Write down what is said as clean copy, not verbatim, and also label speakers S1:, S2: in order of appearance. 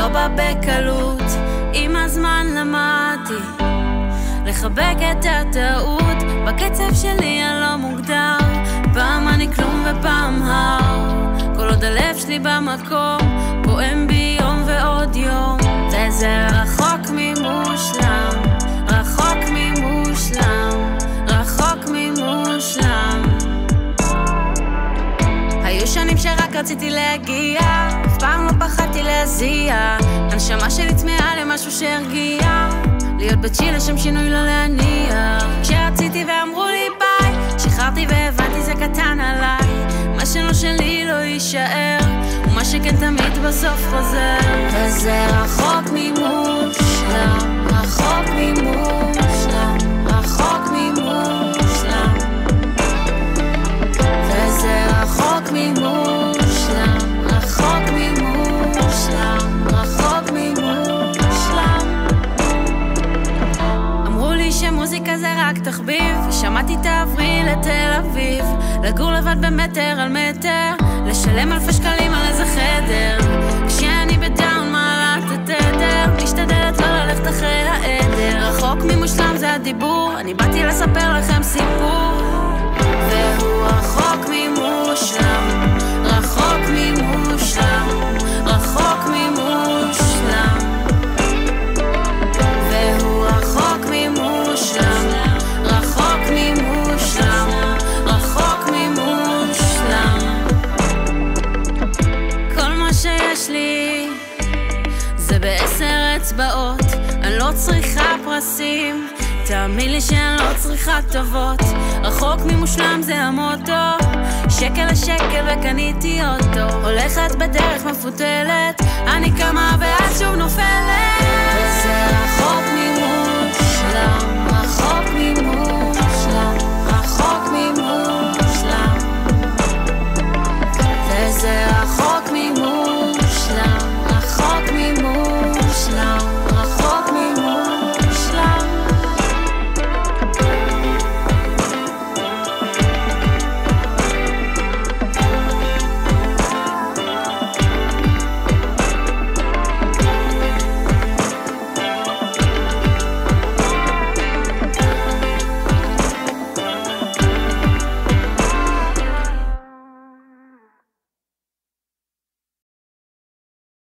S1: לא בא בקלות. עם הזמן למדתי לחבק את הטעות, בקצב שלי הלא מוגדר, פעם אני כלום ופעם הר. כל עוד הלב שלי במקום, פועם בי יום ועוד יום, וזה רחוק ממושלם, רחוק ממושלם, רחוק ממושלם. היו שנים שרק רציתי להגיע, אף פעם לא פחדתי להזיע, הנשמה שלי צמאה למשהו שהרגיע, להיות בצ'ילה שם שינוי לא להניע. כשרציתי ואמרו לי ביי, שחררתי והבנתי זה קטן עליי, מה שלא שלי לא יישאר, ומה שכן תמיד בסוף חוזר. וזה רחוק ממושלם, רחוק ממושלם, רחוק ממושלם. וזה רחוק ממושלם, רחוק ממושלם, רחוק ממושלם. אמרו לי שמוזיקה זה רק תחביב, שמעתי תעברי לתל אביב, לגור לבד במטר על מטר, לשלם אלפי שקלים על איזה חדר. כשאני בדאון מעלה את התדר, משתדלת לא ללכת אחרי העדר. רחוק ממושלם זה הדיבור, אני באתי לספר לכם סיפור, והוא רחוק ממושלם, רחוק ממושלם, רחוק ממושלם. והוא רחוק ממושלם, רחוק ממושלם, רחוק ממושלם. כל מה שיש לי זה ב10 אצבעות, אני לא צריכה פרסים, תאמין לי שאני לא צריכה טובות. רחוק ממושלם זה המוטו, שקל לשקל וקניתי אוטו, הולכת בדרך מפותלת, אני קמה ואז שוב נופלת. וזה רחוק ממושלם, רחוק ממושלם.